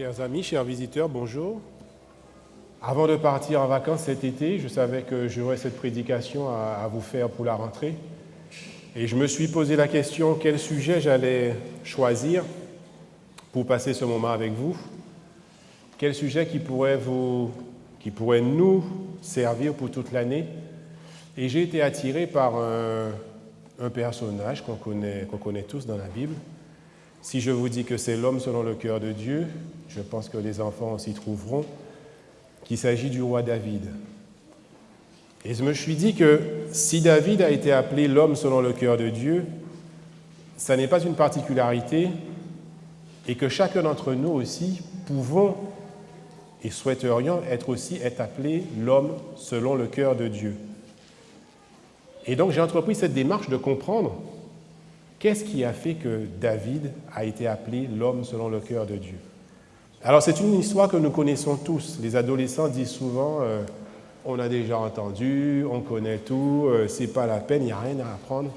Chers amis, chers visiteurs, bonjour. Avant de partir en vacances cet été, je savais que j'aurais cette prédication à vous faire pour la rentrée. Et je me suis posé la question, quel sujet j'allais choisir pour passer ce moment avec vous? Quel sujet qui pourrait nous servir pour toute l'année? Et j'ai été attiré par un personnage qu'on connaît tous dans la Bible. Si je vous dis que c'est l'homme selon le cœur de Dieu, je pense que les enfants s'y trouveront, qu'il s'agit du roi David. Et je me suis dit que si David a été appelé l'homme selon le cœur de Dieu, ça n'est pas une particularité et que chacun d'entre nous aussi pouvons et souhaiterions être appelés l'homme selon le cœur de Dieu. Et donc j'ai entrepris cette démarche de comprendre qu'est-ce qui a fait que David a été appelé l'homme selon le cœur de Dieu. Alors c'est une histoire que nous connaissons tous. Les adolescents disent souvent on a déjà entendu, on connaît tout, c'est pas la peine, il n'y a rien à apprendre.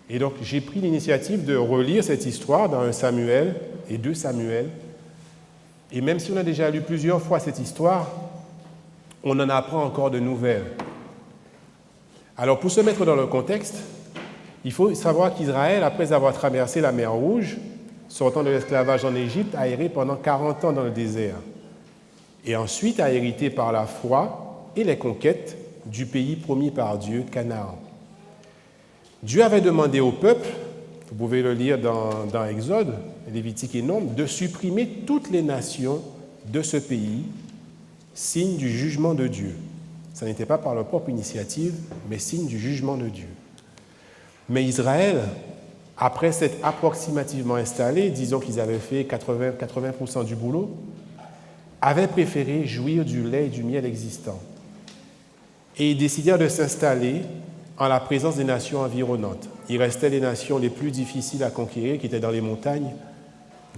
Et donc j'ai pris l'initiative de relire cette histoire dans 1 Samuel et 2 Samuel. Et même si on a déjà lu plusieurs fois cette histoire, on en apprend encore de nouvelles. Alors pour se mettre dans le contexte, il faut savoir qu'Israël, après avoir traversé la mer Rouge, sortant de l'esclavage en Égypte, a erré pendant 40 ans dans le désert. Et ensuite a hérité par la foi et les conquêtes du pays promis par Dieu, Canaan. Dieu avait demandé au peuple, vous pouvez le lire dans Exode, Lévitique et Nombre, de supprimer toutes les nations de ce pays, signe du jugement de Dieu. Ça n'était pas par leur propre initiative, mais signe du jugement de Dieu. Mais Israël, après s'être approximativement installé, disons qu'ils avaient fait 80% du boulot, avait préféré jouir du lait et du miel existants. Et ils décidèrent de s'installer en la présence des nations environnantes. Il restait les nations les plus difficiles à conquérir, qui étaient dans les montagnes.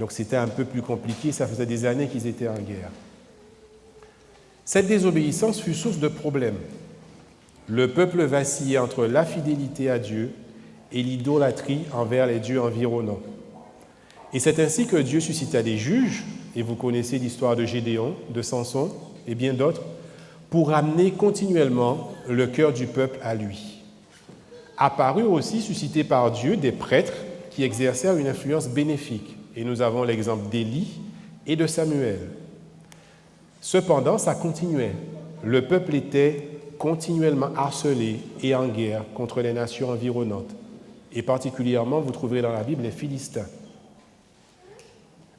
Donc c'était un peu plus compliqué, ça faisait des années qu'ils étaient en guerre. Cette désobéissance fut source de problèmes. Le peuple vacillait entre la fidélité à Dieu et l'idolâtrie envers les dieux environnants. Et c'est ainsi que Dieu suscita des juges, et vous connaissez l'histoire de Gédéon, de Samson et bien d'autres, pour ramener continuellement le cœur du peuple à lui. Apparurent aussi, suscités par Dieu, des prêtres qui exercèrent une influence bénéfique. Et nous avons l'exemple d'Élie et de Samuel. Cependant, ça continuait. Le peuple était continuellement harcelé et en guerre contre les nations environnantes. Et particulièrement, vous trouverez dans la Bible les Philistins.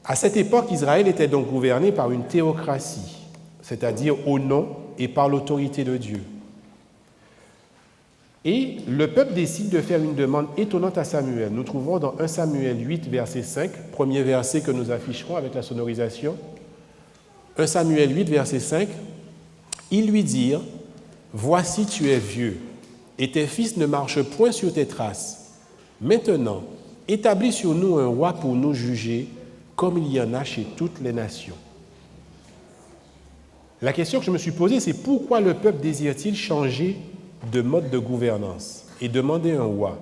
À cette époque, Israël était donc gouverné par une théocratie, c'est-à-dire au nom et par l'autorité de Dieu. Et le peuple décide de faire une demande étonnante à Samuel. Nous trouvons dans 1 Samuel 8, verset 5, premier verset que nous afficherons avec la sonorisation. 1 Samuel 8, verset 5, ils lui dirent « Voici, tu es vieux, et tes fils ne marchent point sur tes traces. Maintenant, établis sur nous un roi pour nous juger, comme il y en a chez toutes les nations. » La question que je me suis posée, c'est pourquoi le peuple désire-t-il changer de mode de gouvernance et demander un roi?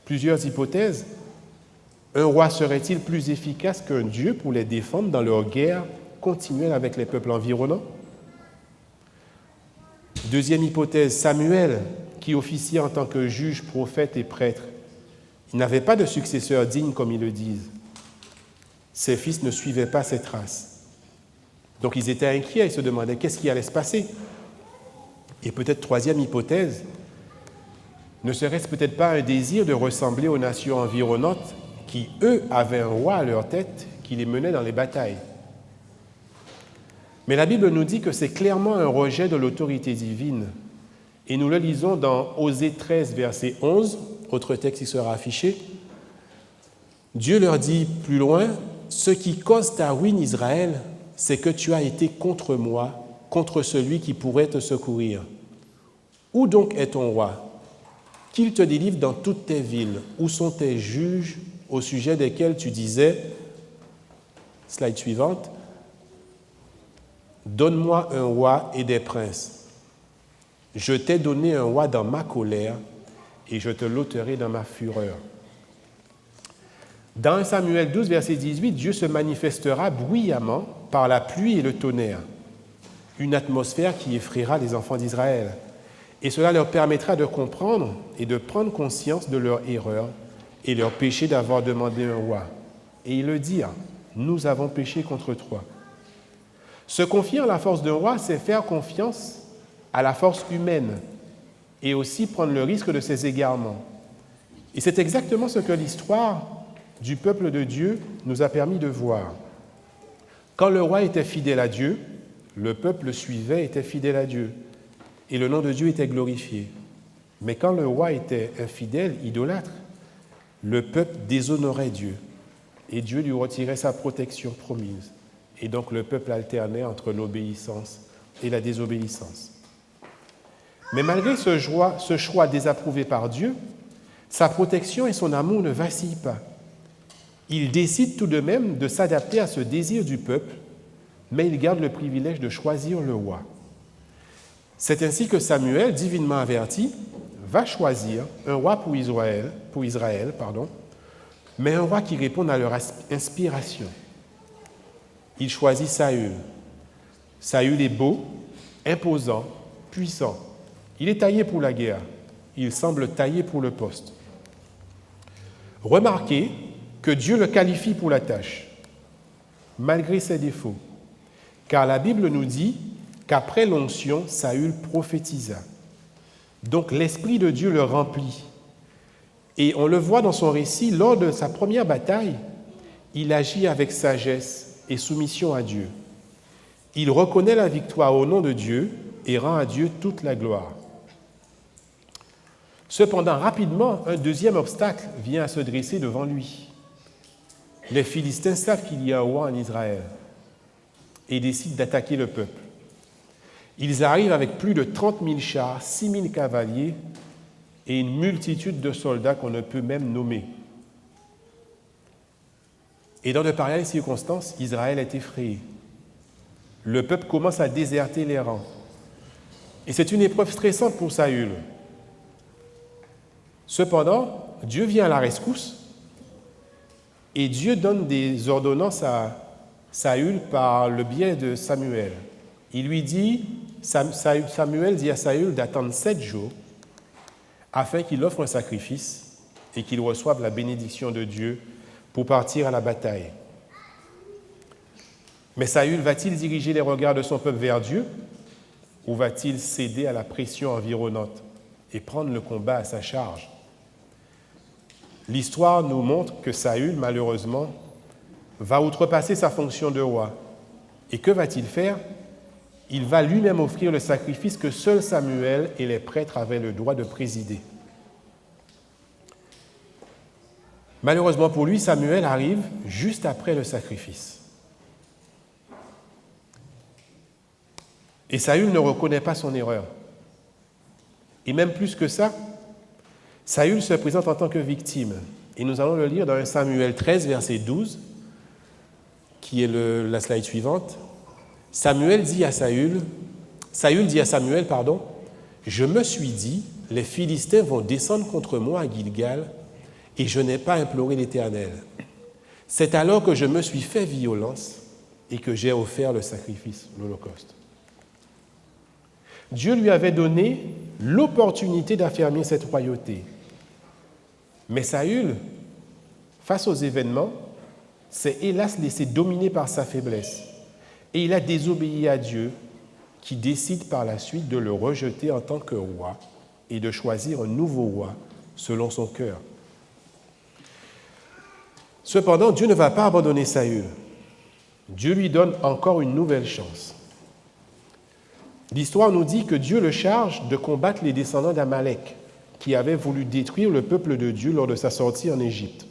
Plusieurs hypothèses. Un roi serait-il plus efficace qu'un Dieu pour les défendre dans leur guerre continuelle avec les peuples environnants? Deuxième hypothèse, Samuel, qui officiait en tant que juge, prophète et prêtre, il n'avait pas de successeur digne comme ils le disent. Ses fils ne suivaient pas ses traces. Donc ils étaient inquiets, ils se demandaient qu'est-ce qui allait se passer. Et peut-être troisième hypothèse, ne serait-ce peut-être pas un désir de ressembler aux nations environnantes qui, eux, avaient un roi à leur tête qui les menait dans les batailles. Mais la Bible nous dit que c'est clairement un rejet de l'autorité divine. Et nous le lisons dans Osée 13, verset 11, autre texte qui sera affiché. Dieu leur dit plus loin, « Ce qui cause ta ruine, Israël, c'est que tu as été contre moi, contre celui qui pourrait te secourir. Où donc est ton roi? Qu'il te délivre dans toutes tes villes. Où sont tes juges au sujet desquels tu disais, slide suivante, « Donne-moi un roi et des princes. Je t'ai donné un roi dans ma colère et je te l'ôterai dans ma fureur. » Dans 1 Samuel 12, verset 18, Dieu se manifestera bruyamment par la pluie et le tonnerre, une atmosphère qui effraiera les enfants d'Israël. Et cela leur permettra de comprendre et de prendre conscience de leur erreur et leur péché d'avoir demandé un roi. Et ils le dirent, nous avons péché contre toi. Se confier en la force d'un roi, c'est faire confiance à la force humaine et aussi prendre le risque de ses égarements. Et c'est exactement ce que l'histoire du peuple de Dieu nous a permis de voir. Quand le roi était fidèle à Dieu, le peuple le suivait, était fidèle à Dieu, et le nom de Dieu était glorifié. Mais quand le roi était infidèle, idolâtre, le peuple déshonorait Dieu, et Dieu lui retirait sa protection promise. Et donc le peuple alternait entre l'obéissance et la désobéissance. Mais malgré ce choix désapprouvé par Dieu, sa protection et son amour ne vacillent pas. Il décide tout de même de s'adapter à ce désir du peuple, mais il garde le privilège de choisir le roi. C'est ainsi que Samuel, divinement averti, va choisir un roi pour Israël, mais un roi qui réponde à leur inspiration. Il choisit Saül. Saül est beau, imposant, puissant. Il est taillé pour la guerre. Il semble taillé pour le poste. Remarquez que Dieu le qualifie pour la tâche, malgré ses défauts, car la Bible nous dit qu'après l'onction, Saül prophétisa. Donc l'Esprit de Dieu le remplit. Et on le voit dans son récit, lors de sa première bataille, il agit avec sagesse et soumission à Dieu. Il reconnaît la victoire au nom de Dieu et rend à Dieu toute la gloire. Cependant, rapidement, un deuxième obstacle vient à se dresser devant lui. Les Philistins savent qu'il y a un roi en Israël et décident d'attaquer le peuple. Ils arrivent avec plus de 30 000 chars, 6 000 cavaliers et une multitude de soldats qu'on ne peut même nommer. Et dans de pareilles circonstances, Israël est effrayé. Le peuple commence à déserter les rangs. Et c'est une épreuve stressante pour Saül. Cependant, Dieu vient à la rescousse et Dieu donne des ordonnances à Saül par le biais de Samuel. Il lui dit, Samuel dit à Saül d'attendre 7 jours afin qu'il offre un sacrifice et qu'il reçoive la bénédiction de Dieu pour partir à la bataille. Mais Saül va-t-il diriger les regards de son peuple vers Dieu ou va-t-il céder à la pression environnante et prendre le combat à sa charge? L'histoire nous montre que Saül, malheureusement, va outrepasser sa fonction de roi. Et que va-t-il faire? Il va lui-même offrir le sacrifice que seul Samuel et les prêtres avaient le droit de présider. Malheureusement pour lui, Samuel arrive juste après le sacrifice. Et Saül ne reconnaît pas son erreur. Et même plus que ça, Saül se présente en tant que victime. Et nous allons le lire dans 1 Samuel 13, verset 12, qui est la slide suivante. Saül dit à Samuel, je me suis dit, les Philistins vont descendre contre moi à Gilgal, et je n'ai pas imploré l'Éternel. C'est alors que je me suis fait violence et que j'ai offert le sacrifice, l'Holocauste. Dieu lui avait donné l'opportunité d'affermir cette royauté. Mais Saül, face aux événements, s'est hélas laissé dominer par sa faiblesse. Et il a désobéi à Dieu, qui décide par la suite de le rejeter en tant que roi et de choisir un nouveau roi selon son cœur. Cependant, Dieu ne va pas abandonner Saül. Dieu lui donne encore une nouvelle chance. L'histoire nous dit que Dieu le charge de combattre les descendants d'Amalek, qui avaient voulu détruire le peuple de Dieu lors de sa sortie en Égypte.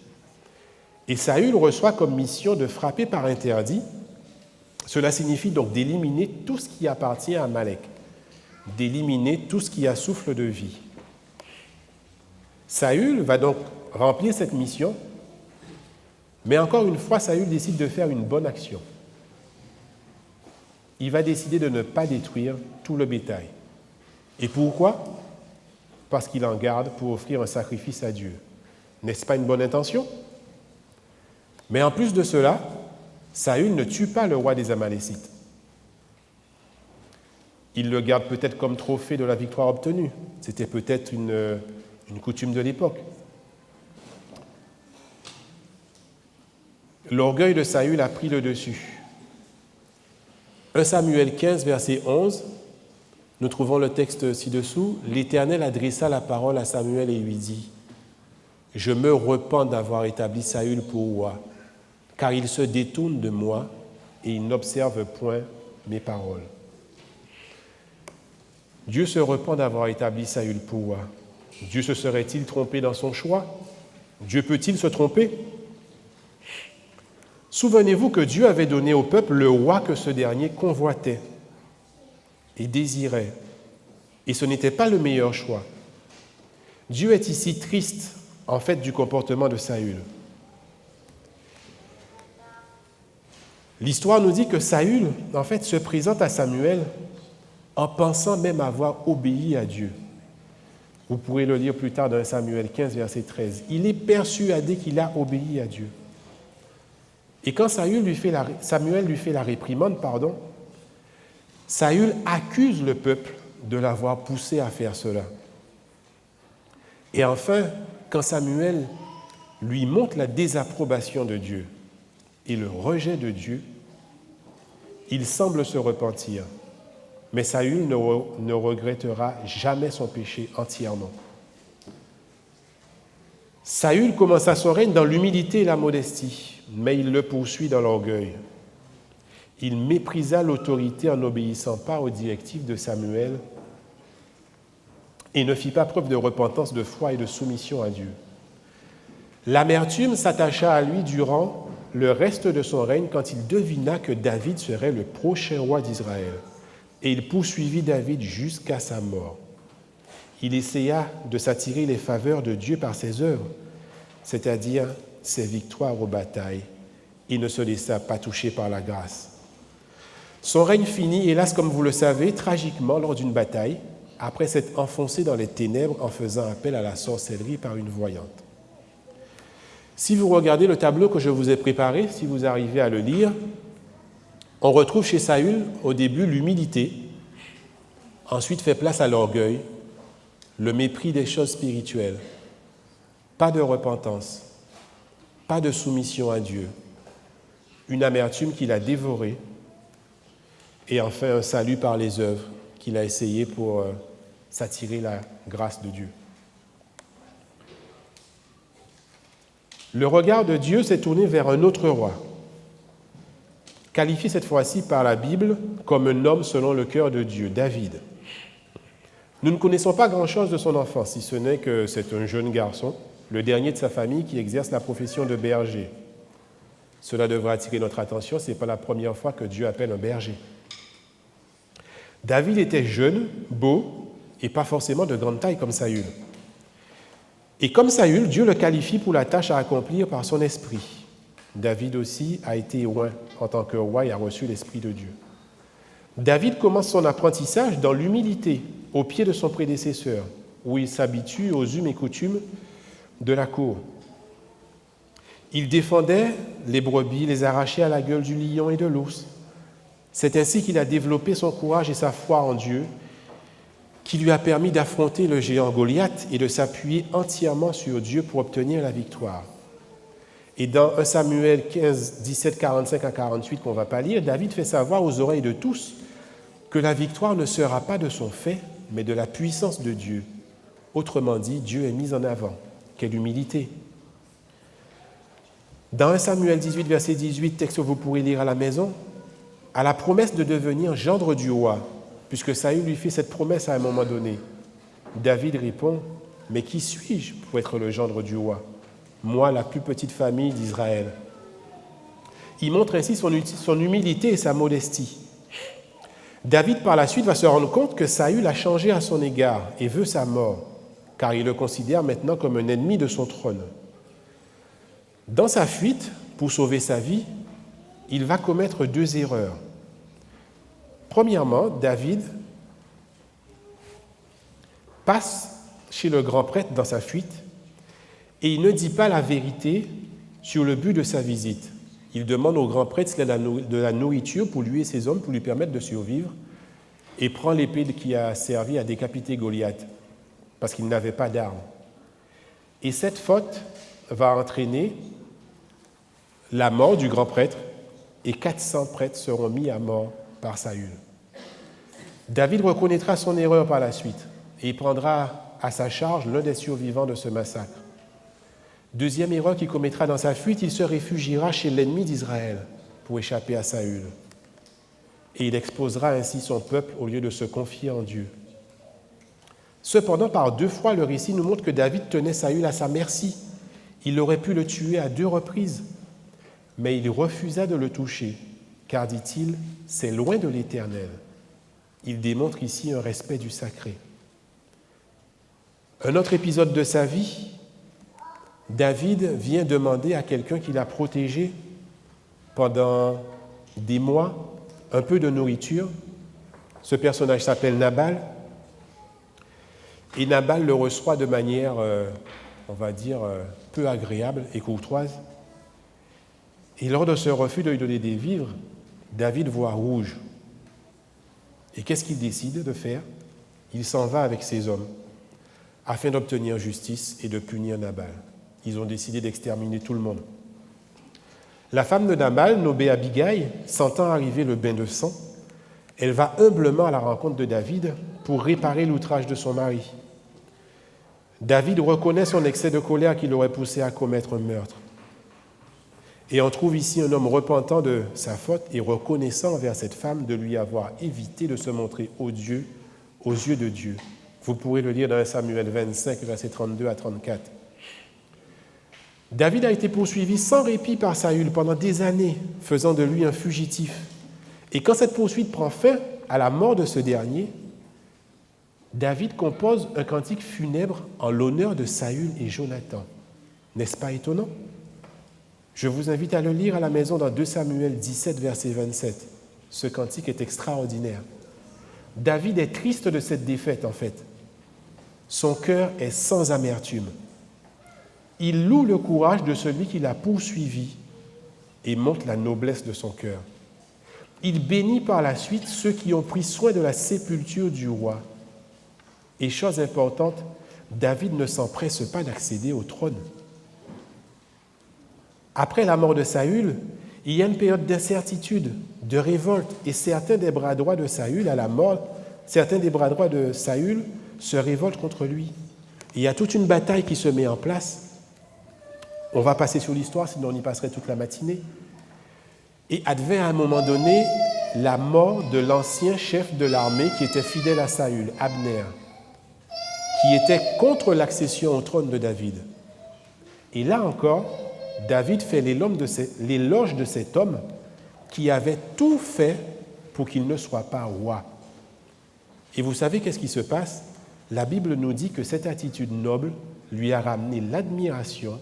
Et Saül reçoit comme mission de frapper par interdit. Cela signifie donc d'éliminer tout ce qui appartient à Amalek, d'éliminer tout ce qui a souffle de vie. Saül va donc remplir cette mission, mais encore une fois, Saül décide de faire une bonne action. Il va décider de ne pas détruire tout le bétail. Et pourquoi? Parce qu'il en garde pour offrir un sacrifice à Dieu. N'est-ce pas une bonne intention? Mais en plus de cela, Saül ne tue pas le roi des Amalécites. Il le garde peut-être comme trophée de la victoire obtenue. C'était peut-être une coutume de l'époque. L'orgueil de Saül a pris le dessus. 1 Samuel 15, verset 11, nous trouvons le texte ci-dessous. « L'Éternel adressa la parole à Samuel et lui dit, « Je me repens d'avoir établi Saül pour roi, car il se détourne de moi et il n'observe point mes paroles. » Dieu se repent d'avoir établi Saül pour roi. Dieu se serait-il trompé dans son choix? Dieu peut-il se tromper? Souvenez-vous que Dieu avait donné au peuple le roi que ce dernier convoitait et désirait. Et ce n'était pas le meilleur choix. Dieu est ici triste, en fait, du comportement de Saül. L'histoire nous dit que Saül, en fait, se présente à Samuel en pensant même avoir obéi à Dieu. Vous pourrez le lire plus tard dans Samuel 15, verset 13. Il est persuadé qu'il a obéi à Dieu. Et quand Samuel lui fait la réprimande, Saül accuse le peuple de l'avoir poussé à faire cela. Et enfin, quand Samuel lui montre la désapprobation de Dieu et le rejet de Dieu, il semble se repentir. Mais Saül ne regrettera jamais son péché entièrement. Saül commença son règne dans l'humilité et la modestie, mais il le poursuit dans l'orgueil. Il méprisa l'autorité en n'obéissant pas aux directives de Samuel et ne fit pas preuve de repentance, de foi et de soumission à Dieu. L'amertume s'attacha à lui durant le reste de son règne quand il devina que David serait le prochain roi d'Israël. Et il poursuivit David jusqu'à sa mort. Il essaya de s'attirer les faveurs de Dieu par ses œuvres, c'est-à-dire ses victoires aux batailles, et ne se laissa pas toucher par la grâce. Son règne finit, hélas, comme vous le savez, tragiquement lors d'une bataille, après s'être enfoncé dans les ténèbres en faisant appel à la sorcellerie par une voyante. Si vous regardez le tableau que je vous ai préparé, si vous arrivez à le lire, on retrouve chez Saül, au début, l'humilité, ensuite fait place à l'orgueil, le mépris des choses spirituelles, pas de repentance, pas de soumission à Dieu, une amertume qu'il a dévorée, et enfin un salut par les œuvres qu'il a essayé pour s'attirer la grâce de Dieu. Le regard de Dieu s'est tourné vers un autre roi, qualifié cette fois-ci par la Bible comme un homme selon le cœur de Dieu, David. Nous ne connaissons pas grand-chose de son enfance, si ce n'est que c'est un jeune garçon, le dernier de sa famille qui exerce la profession de berger. Cela devrait attirer notre attention, ce n'est pas la première fois que Dieu appelle un berger. David était jeune, beau et pas forcément de grande taille comme Saül. Et comme Saül, Dieu le qualifie pour la tâche à accomplir par son esprit. David aussi a été oint en tant que roi et a reçu l'Esprit de Dieu. David commence son apprentissage dans l'humilité, au pied de son prédécesseur, où il s'habitue aux us et coutumes de la cour. Il défendait les brebis, les arrachait à la gueule du lion et de l'ours. C'est ainsi qu'il a développé son courage et sa foi en Dieu, qui lui a permis d'affronter le géant Goliath et de s'appuyer entièrement sur Dieu pour obtenir la victoire. Et dans 1 Samuel 15, 17, 45 à 48, qu'on ne va pas lire, David fait savoir aux oreilles de tous que la victoire ne sera pas de son fait, mais de la puissance de Dieu. Autrement dit, Dieu est mis en avant. Quelle humilité! Dans 1 Samuel 18, verset 18, texte que vous pourrez lire à la maison, à la promesse de devenir gendre du roi, puisque Saül lui fait cette promesse à un moment donné, David répond, « Mais qui suis-je pour être le gendre du roi ? Moi, la plus petite famille d'Israël. » Il montre ainsi son humilité et sa modestie. David, par la suite, va se rendre compte que Saül a changé à son égard et veut sa mort, car il le considère maintenant comme un ennemi de son trône. Dans sa fuite, pour sauver sa vie, il va commettre 2 erreurs. Premièrement, David passe chez le grand prêtre dans sa fuite et il ne dit pas la vérité sur le but de sa visite. Il demande au grand prêtre de la nourriture pour lui et ses hommes, pour lui permettre de survivre, et prend l'épée qui a servi à décapiter Goliath, parce qu'il n'avait pas d'armes. Et cette faute va entraîner la mort du grand prêtre, et 400 prêtres seront mis à mort par Saül. David reconnaîtra son erreur par la suite, et il prendra à sa charge l'un des survivants de ce massacre. Deuxième erreur qu'il commettra dans sa fuite, il se réfugiera chez l'ennemi d'Israël pour échapper à Saül. Et il exposera ainsi son peuple au lieu de se confier en Dieu. Cependant, par 2 fois, le récit nous montre que David tenait Saül à sa merci. Il aurait pu le tuer à 2 reprises, mais il refusa de le toucher, car, dit-il, c'est loin de l'Éternel. Il démontre ici un respect du sacré. Un autre épisode de sa vie, David vient demander à quelqu'un qui l'a protégé pendant des mois un peu de nourriture. Ce personnage s'appelle Nabal. Et Nabal le reçoit de manière, on va dire, peu agréable et courtoise. Et lors de ce refus de lui donner des vivres, David voit rouge. Et qu'est-ce qu'il décide de faire? Il s'en va avec ses hommes afin d'obtenir justice et de punir Nabal. Ils ont décidé d'exterminer tout le monde. La femme de Nabal, nommée Abigail, sentant arriver le bain de sang, elle va humblement à la rencontre de David pour réparer l'outrage de son mari. David reconnaît son excès de colère qui l'aurait poussé à commettre un meurtre. Et on trouve ici un homme repentant de sa faute et reconnaissant envers cette femme de lui avoir évité de se montrer odieux aux yeux de Dieu. Vous pourrez le lire dans Samuel 25, versets 32 à 34. David a été poursuivi sans répit par Saül pendant des années, faisant de lui un fugitif. Et quand cette poursuite prend fin à la mort de ce dernier, David compose un cantique funèbre en l'honneur de Saül et Jonathan. N'est-ce pas étonnant? Je vous invite à le lire à la maison dans 2 Samuel 17, verset 27. Ce cantique est extraordinaire. David est triste de cette défaite, en fait. Son cœur est sans amertume. Il loue le courage de celui qui l'a poursuivi et montre la noblesse de son cœur. Il bénit par la suite ceux qui ont pris soin de la sépulture du roi. Et chose importante, David ne s'empresse pas d'accéder au trône. Après la mort de Saül, il y a une période d'incertitude, de révolte, et certains des bras droits de Saül, à la mort, certains des bras droits de Saül se révoltent contre lui. Et il y a toute une bataille qui se met en place. On va passer sur l'histoire, sinon on y passerait toute la matinée. Et advint à un moment donné la mort de l'ancien chef de l'armée qui était fidèle à Saül, Abner, qui était contre l'accession au trône de David. Et là encore, David fait l'éloge de cet homme qui avait tout fait pour qu'il ne soit pas roi. Et vous savez qu'est-ce qui se passe? La Bible nous dit que cette attitude noble lui a ramené l'admiration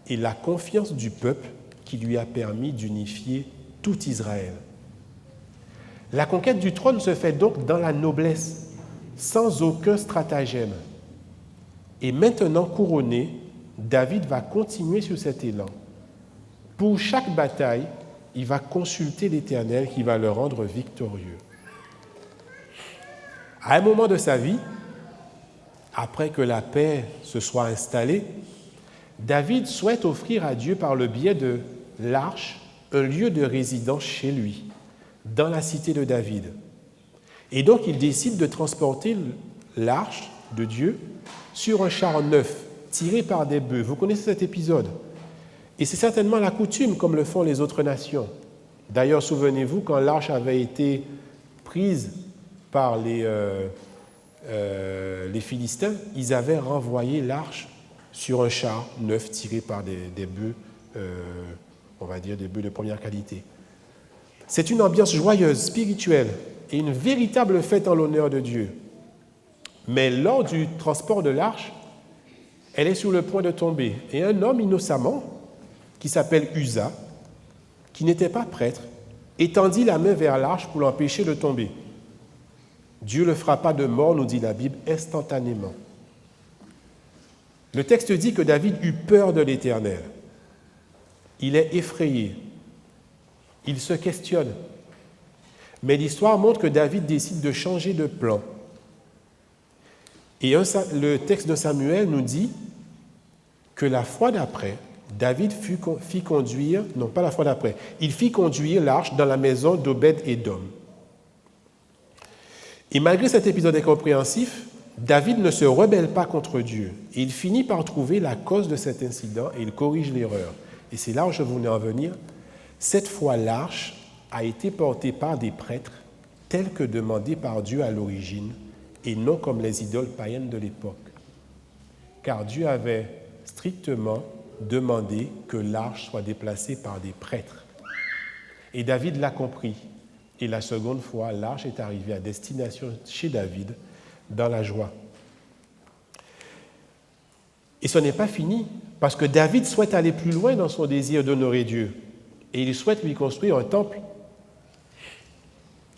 et la confiance du peuple qui lui a permis d'unifier tout Israël. La conquête du trône se fait donc dans la noblesse, sans aucun stratagème. Et maintenant couronné, David va continuer sur cet élan. Pour chaque bataille, il va consulter l'Éternel qui va le rendre victorieux. À un moment de sa vie, après que la paix se soit installée, David souhaite offrir à Dieu par le biais de l'arche un lieu de résidence chez lui, dans la cité de David. Et donc il décide de transporter l'arche de Dieu sur un char neuf, tiré par des bœufs. Vous connaissez cet épisode. Et c'est certainement la coutume, comme le font les autres nations. D'ailleurs, souvenez-vous, quand l'arche avait été prise par les Philistins, ils avaient renvoyé l'arche sur un char neuf tiré par des bœufs, on va dire des bœufs de première qualité. C'est une ambiance joyeuse, spirituelle, et une véritable fête en l'honneur de Dieu. Mais lors du transport de l'arche, elle est sur le point de tomber. Et un homme innocemment, qui s'appelle Uza, qui n'était pas prêtre, étendit la main vers l'arche pour l'empêcher de tomber. Dieu le frappa de mort, nous dit la Bible, instantanément. Le texte dit que David eut peur de l'Éternel. il est effrayé, il se questionne. Mais l'histoire montre que David décide de changer de plan. Et le texte de Samuel nous dit que la fois d'après, David fit conduire, non pas la fois d'après, il fit conduire l'arche dans la maison d'Obed-Édom. Et malgré cet épisode incompréhensif, David ne se rebelle pas contre Dieu. Il finit par trouver la cause de cet incident et il corrige l'erreur. Et c'est là où je voulais en venir. Cette fois, l'arche a été portée par des prêtres tels que demandé par Dieu à l'origine et non comme les idoles païennes de l'époque. Car Dieu avait strictement demandé que l'arche soit déplacée par des prêtres. Et David l'a compris. Et la seconde fois, l'arche est arrivée à destination chez David dans la joie. Et ce n'est pas fini, parce que David souhaite aller plus loin dans son désir d'honorer Dieu. Et il souhaite lui construire un temple.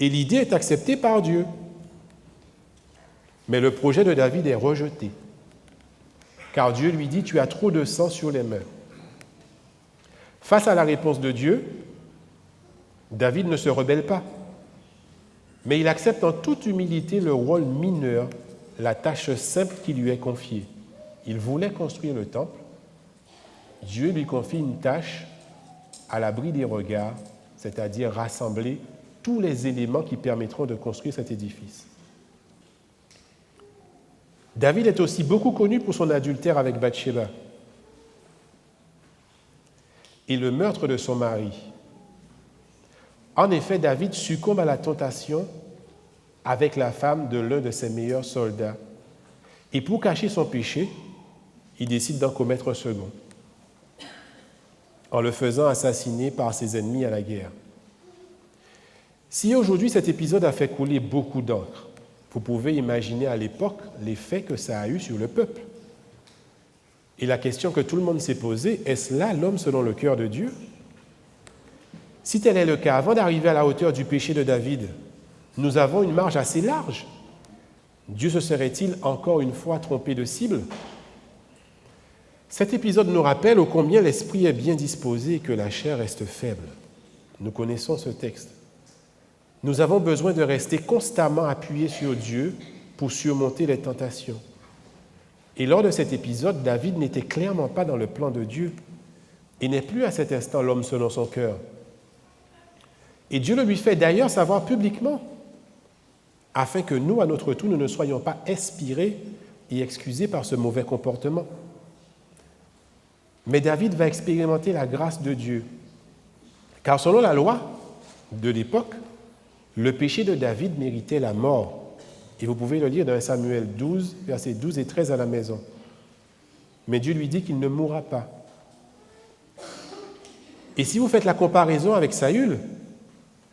Et l'idée est acceptée par Dieu. Mais le projet de David est rejeté. Car Dieu lui dit, tu as trop de sang sur les mains. Face à la réponse de Dieu, David ne se rebelle pas. Mais il accepte en toute humilité le rôle mineur, la tâche simple qui lui est confiée. Il voulait construire le temple. Dieu lui confie une tâche à l'abri des regards, c'est-à-dire rassembler tous les éléments qui permettront de construire cet édifice. David est aussi beaucoup connu pour son adultère avec Bathsheba et le meurtre de son mari. En effet, David succombe à la tentation avec la femme de l'un de ses meilleurs soldats. Et pour cacher son péché, il décide d'en commettre un second, en le faisant assassiner par ses ennemis à la guerre. Si aujourd'hui cet épisode a fait couler beaucoup d'encre, vous pouvez imaginer à l'époque l'effet que ça a eu sur le peuple. Et la question que tout le monde s'est posée, est-ce là l'homme selon le cœur de Dieu? Si tel est le cas, avant d'arriver à la hauteur du péché de David, nous avons une marge assez large. Dieu se serait-il encore une fois trompé de cible? Cet épisode nous rappelle ô combien l'esprit est bien disposé et que la chair reste faible. Nous connaissons ce texte. Nous avons besoin de rester constamment appuyés sur Dieu pour surmonter les tentations. Et lors de cet épisode, David n'était clairement pas dans le plan de Dieu et n'est plus à cet instant l'homme selon son cœur. Et Dieu le lui fait d'ailleurs savoir publiquement, afin que nous, à notre tour, nous ne soyons pas inspirés et excusés par ce mauvais comportement. Mais David va expérimenter la grâce de Dieu, car selon la loi de l'époque, le péché de David méritait la mort. Et vous pouvez le lire dans 1 Samuel 12, versets 12 et 13 à la maison. Mais Dieu lui dit qu'il ne mourra pas. Et si vous faites la comparaison avec Saül,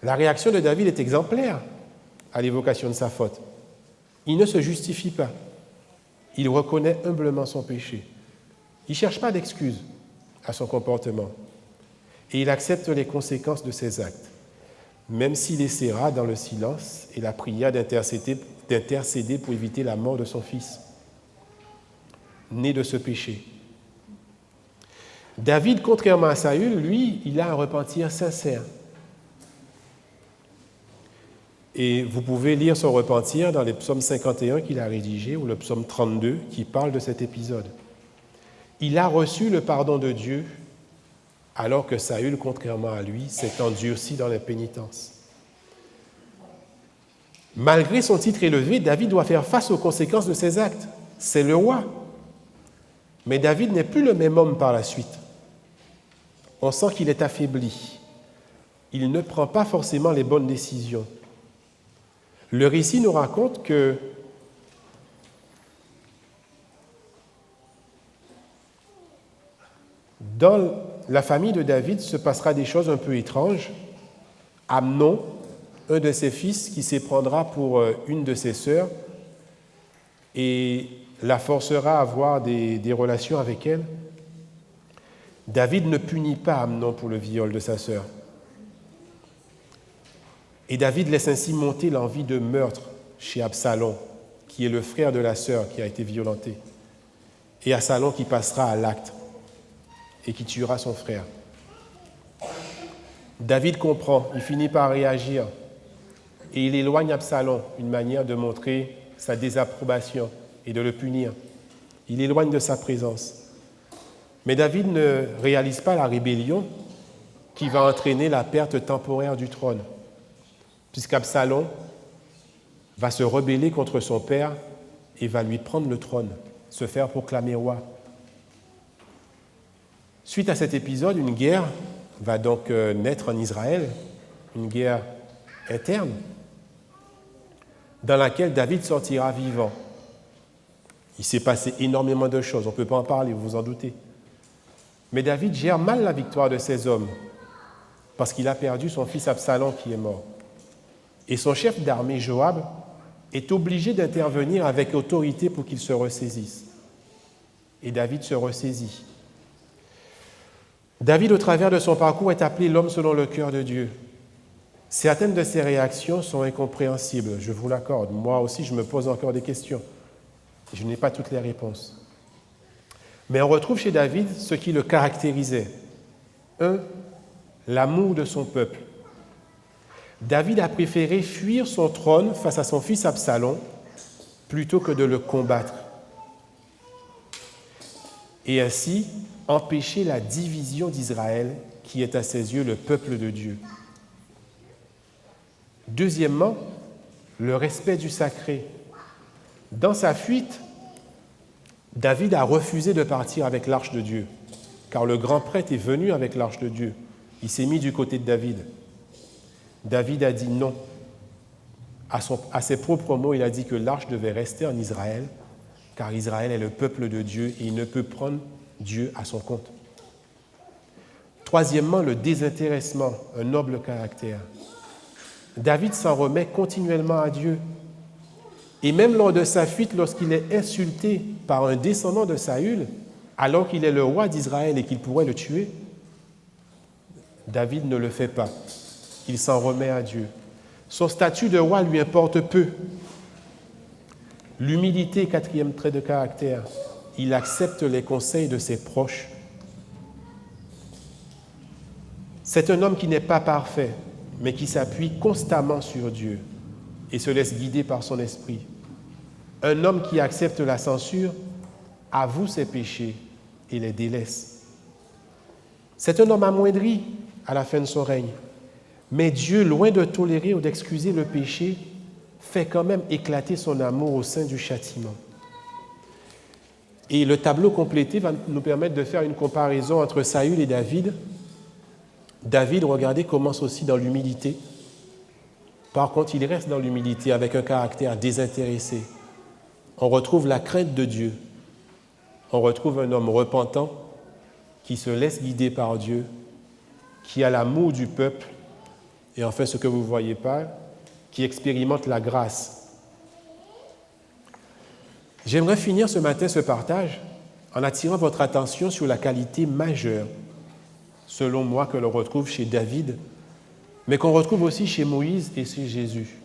la réaction de David est exemplaire à l'évocation de sa faute. Il ne se justifie pas. Il reconnaît humblement son péché. Il ne cherche pas d'excuses à son comportement. Et il accepte les conséquences de ses actes, même s'il essaiera dans le silence et la prière d'intercéder pour éviter la mort de son fils, né de ce péché. David, contrairement à Saül, lui, il a un repentir sincère. Et vous pouvez lire son repentir dans les psaumes 51 qu'il a rédigé ou le psaume 32 qui parle de cet épisode. Il a reçu le pardon de Dieu alors que Saül, contrairement à lui, s'est endurci dans l'impénitence. Malgré son titre élevé, David doit faire face aux conséquences de ses actes. C'est le roi. Mais David n'est plus le même homme par la suite. On sent qu'il est affaibli. Il ne prend pas forcément les bonnes décisions. Le récit nous raconte que dans la famille de David se passera des choses un peu étranges. Amnon, un de ses fils, qui s'éprendra pour une de ses sœurs et la forcera à avoir des relations avec elle. David ne punit pas Amnon pour le viol de sa sœur. Et David laisse ainsi monter l'envie de meurtre chez Absalom, qui est le frère de la sœur qui a été violentée, et Absalom qui passera à l'acte et qui tuera son frère. David comprend, il finit par réagir et il éloigne Absalom, une manière de montrer sa désapprobation et de le punir. Il éloigne de sa présence. Mais David ne réalise pas la rébellion qui va entraîner la perte temporaire du trône, puisqu'Absalom va se rebeller contre son père et va lui prendre le trône, se faire proclamer roi. Suite à cet épisode, une guerre va donc naître en Israël, une guerre interne, dans laquelle David sortira vivant. Il s'est passé énormément de choses, on ne peut pas en parler, vous vous en doutez. Mais David gère mal la victoire de ses hommes, parce qu'il a perdu son fils Absalom qui est mort. Et son chef d'armée, Joab, est obligé d'intervenir avec autorité pour qu'il se ressaisisse. Et David se ressaisit. David, au travers de son parcours, est appelé l'homme selon le cœur de Dieu. Certaines de ses réactions sont incompréhensibles, je vous l'accorde. Moi aussi, je me pose encore des questions. Je n'ai pas toutes les réponses. Mais on retrouve chez David ce qui le caractérisait. 1. L'amour de son peuple. David a préféré fuir son trône face à son fils Absalom plutôt que de le combattre. Et ainsi, empêcher la division d'Israël, qui est à ses yeux le peuple de Dieu. Deuxièmement, le respect du sacré. Dans sa fuite, David a refusé de partir avec l'arche de Dieu, car le grand prêtre est venu avec l'arche de Dieu. Il s'est mis du côté de David. David a dit non. À ses propres mots, il a dit que l'arche devait rester en Israël, car Israël est le peuple de Dieu et il ne peut prendre Dieu à son compte. Troisièmement, le désintéressement, un noble caractère. David s'en remet continuellement à Dieu. Et même lors de sa fuite, lorsqu'il est insulté par un descendant de Saül, alors qu'il est le roi d'Israël et qu'il pourrait le tuer, David ne le fait pas. Il s'en remet à Dieu. Son statut de roi lui importe peu. L'humilité, quatrième trait de caractère. Il accepte les conseils de ses proches. C'est un homme qui n'est pas parfait, mais qui s'appuie constamment sur Dieu et se laisse guider par son esprit. Un homme qui accepte la censure, avoue ses péchés et les délaisse. C'est un homme amoindri à la fin de son règne, mais Dieu, loin de tolérer ou d'excuser le péché, fait quand même éclater son amour au sein du châtiment. Et le tableau complété va nous permettre de faire une comparaison entre Saül et David. David, regardez, commence aussi dans l'humilité. Par contre, il reste dans l'humilité avec un caractère désintéressé. On retrouve la crainte de Dieu. On retrouve un homme repentant qui se laisse guider par Dieu, qui a l'amour du peuple, et enfin, ce que vous ne voyez pas, qui expérimente la grâce. J'aimerais finir ce matin ce partage en attirant votre attention sur la qualité majeure, selon moi, que l'on retrouve chez David, mais qu'on retrouve aussi chez Moïse et chez Jésus.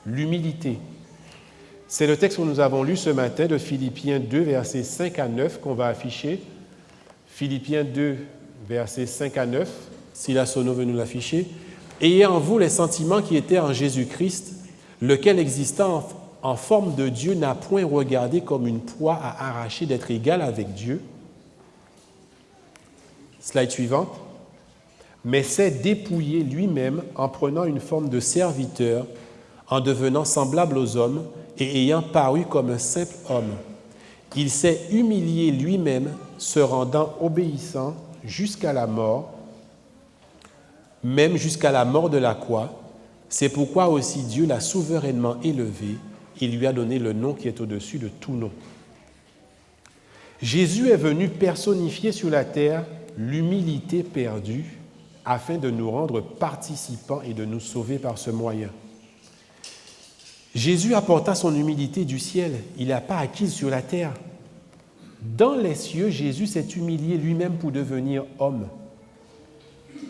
L'humilité. C'est le texte que nous avons lu ce matin de Philippiens 2, versets 5 à 9, qu'on va afficher. Philippiens 2, versets 5 à 9, si la sono veut nous l'afficher. « Ayez en vous les sentiments qui étaient en Jésus-Christ, lequel existant en forme de Dieu n'a point regardé comme une proie à arracher d'être égal avec Dieu. » Slide suivante. « Mais s'est dépouillé lui-même en prenant une forme de serviteur, en devenant semblable aux hommes et ayant paru comme un simple homme. Il s'est humilié lui-même, se rendant obéissant jusqu'à la mort, même jusqu'à la mort de la croix. C'est pourquoi aussi Dieu l'a souverainement élevé et lui a donné le nom qui est au-dessus de tout nom. » Jésus est venu personnifier sur la terre l'humilité perdue afin de nous rendre participants et de nous sauver par ce moyen. Jésus apporta son humilité du ciel, il n'a pas acquise sur la terre. Dans les cieux, Jésus s'est humilié lui-même pour devenir homme.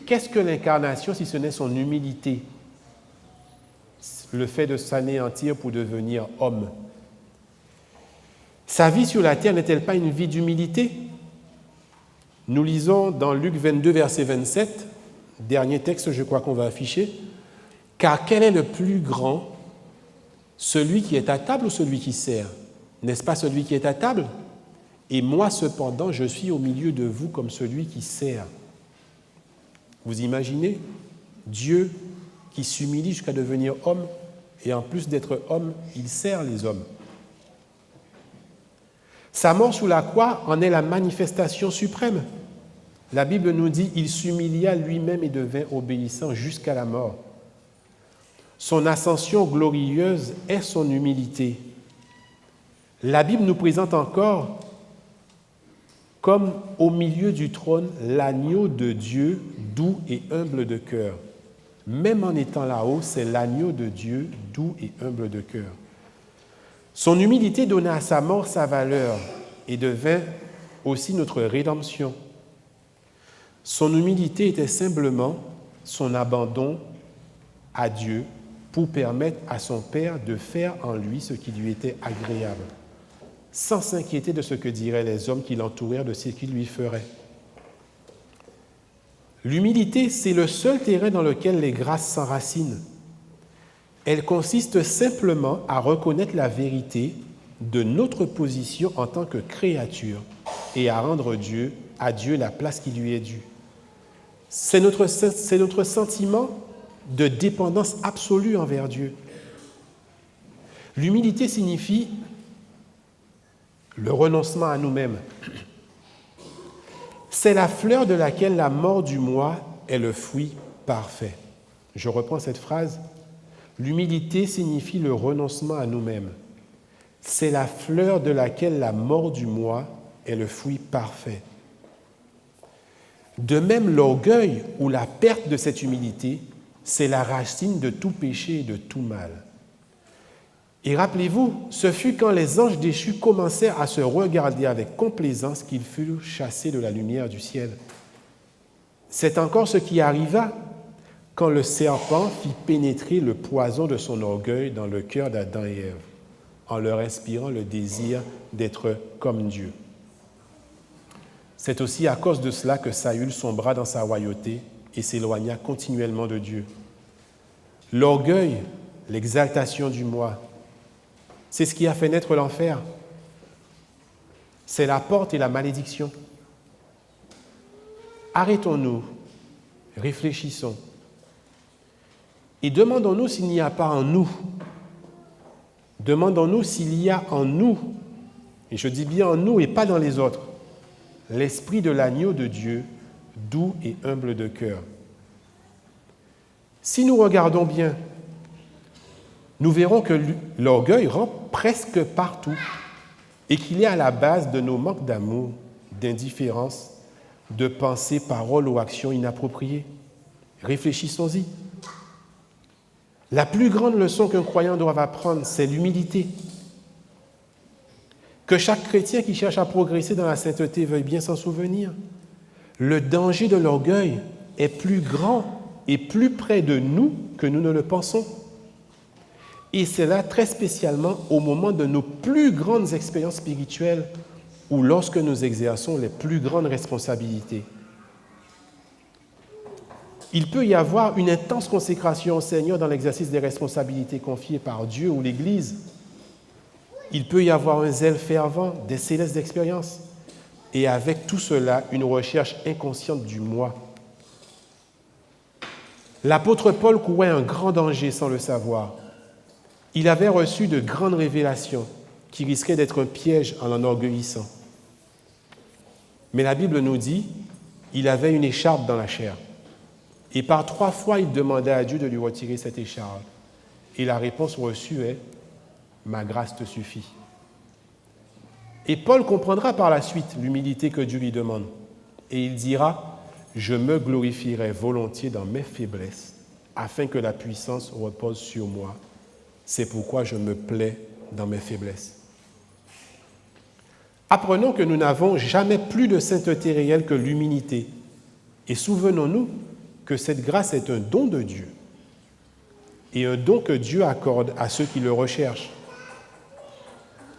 Qu'est-ce que l'incarnation si ce n'est son humilité? Le fait de s'anéantir pour devenir homme. Sa vie sur la terre n'est-elle pas une vie d'humilité? Nous lisons dans Luc 22, verset 27, Dernier texte, je crois qu'on va afficher. Car quel est le plus grand, celui qui est à table ou celui qui sert? N'est-ce pas celui qui est à table? Et moi, cependant, je suis au milieu de vous comme celui qui sert. Vous imaginez? Dieu qui s'humilie jusqu'à devenir homme, et en plus d'être homme, il sert les hommes. Sa mort sous la croix en est la manifestation suprême. La Bible nous dit « Il s'humilia lui-même et devint obéissant jusqu'à la mort ». Son ascension glorieuse est son humilité. La Bible nous présente encore comme au milieu du trône l'agneau de Dieu, doux et humble de cœur. Même en étant là-haut, c'est l'agneau de Dieu, doux et humble de cœur. Son humilité donna à sa mort sa valeur et devint aussi notre rédemption. Son humilité était simplement son abandon à Dieu pour permettre à son Père de faire en lui ce qui lui était agréable, sans s'inquiéter de ce que diraient les hommes qui l'entourèrent, de ce qu'il lui ferait. L'humilité, c'est le seul terrain dans lequel les grâces s'enracinent. Elle consiste simplement à reconnaître la vérité de notre position en tant que créature et à rendre à Dieu la place qui lui est due. C'est notre sentiment de dépendance absolue envers Dieu. L'humilité signifie le renoncement à nous-mêmes. C'est la fleur de laquelle la mort du moi est le fruit parfait. Je reprends cette phrase. L'humilité signifie le renoncement à nous-mêmes. C'est la fleur de laquelle la mort du moi est le fruit parfait. De même, l'orgueil ou la perte de cette humilité, c'est la racine de tout péché et de tout mal. Et rappelez-vous, ce fut quand les anges déchus commencèrent à se regarder avec complaisance qu'ils furent chassés de la lumière du ciel. C'est encore ce qui arriva quand le serpent fit pénétrer le poison de son orgueil dans le cœur d'Adam et Ève, en leur inspirant le désir d'être comme Dieu. C'est aussi à cause de cela que Saül sombra dans sa royauté et s'éloigna continuellement de Dieu. L'orgueil, l'exaltation du moi, c'est ce qui a fait naître l'enfer. C'est la porte et la malédiction. Arrêtons-nous, réfléchissons et demandons-nous s'il n'y a pas en nous. Demandons-nous s'il y a en nous, et je dis bien en nous et pas dans les autres, l'esprit de l'agneau de Dieu, doux et humble de cœur. Si nous regardons bien, nous verrons que l'orgueil rentre presque partout et qu'il est à la base de nos manques d'amour, d'indifférence, de pensées, paroles ou actions inappropriées. Réfléchissons-y. La plus grande leçon qu'un croyant doit apprendre, c'est l'humilité. Que chaque chrétien qui cherche à progresser dans la sainteté veuille bien s'en souvenir. Le danger de l'orgueil est plus grand et plus près de nous que nous ne le pensons. Et c'est là très spécialement au moment de nos plus grandes expériences spirituelles ou lorsque nous exerçons les plus grandes responsabilités. Il peut y avoir une intense consécration au Seigneur dans l'exercice des responsabilités confiées par Dieu ou l'Église. Il peut y avoir un zèle fervent, des célestes expériences, et avec tout cela, une recherche inconsciente du moi. L'apôtre Paul courait un grand danger sans le savoir. Il avait reçu de grandes révélations qui risquaient d'être un piège en l'enorgueillissant. Mais la Bible nous dit qu'il avait une écharpe dans la chair. Et par 3 fois, il demandait à Dieu de lui retirer cette écharpe. Et la réponse reçue est « Ma grâce te suffit ». Et Paul comprendra par la suite l'humilité que Dieu lui demande. Et il dira « Je me glorifierai volontiers dans mes faiblesses, afin que la puissance repose sur moi. C'est pourquoi je me plais dans mes faiblesses. » Apprenons que nous n'avons jamais plus de sainteté réelle que l'humilité. Et souvenons-nous que cette grâce est un don de Dieu et un don que Dieu accorde à ceux qui le recherchent.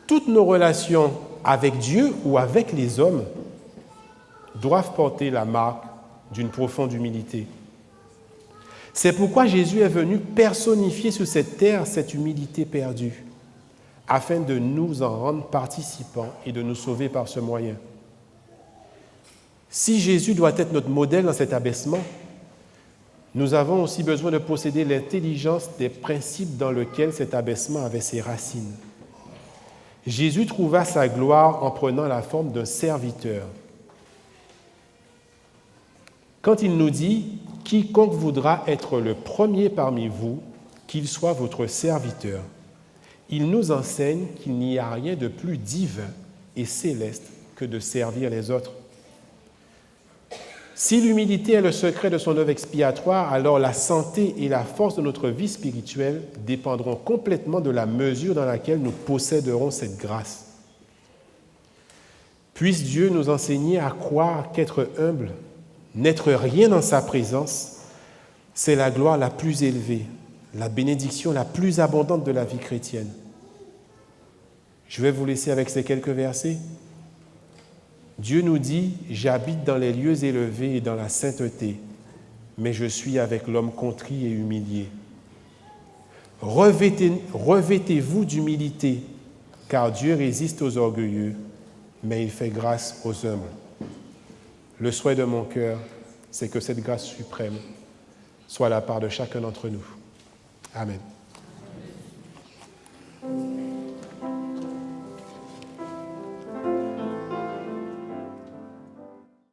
Toutes nos relations avec Dieu ou avec les hommes doivent porter la marque d'une profonde humilité. C'est pourquoi Jésus est venu personnifier sur cette terre cette humilité perdue, afin de nous en rendre participants et de nous sauver par ce moyen. Si Jésus doit être notre modèle dans cet abaissement, nous avons aussi besoin de posséder l'intelligence des principes dans lesquels cet abaissement avait ses racines. Jésus trouva sa gloire en prenant la forme d'un serviteur. Quand il nous dit « Quiconque voudra être le premier parmi vous, qu'il soit votre serviteur », il nous enseigne qu'il n'y a rien de plus divin et céleste que de servir les autres. Si l'humilité est le secret de son œuvre expiatoire, alors la santé et la force de notre vie spirituelle dépendront complètement de la mesure dans laquelle nous posséderons cette grâce. Puisse Dieu nous enseigner à croire qu'être humble, n'être rien dans sa présence, c'est la gloire la plus élevée, la bénédiction la plus abondante de la vie chrétienne. Je vais vous laisser avec ces quelques versets. Dieu nous dit « J'habite dans les lieux élevés et dans la sainteté, mais je suis avec l'homme contrit et humilié. » Revêtez-vous d'humilité, car Dieu résiste aux orgueilleux, mais il fait grâce aux humbles. Le souhait de mon cœur, c'est que cette grâce suprême soit la part de chacun d'entre nous. Amen.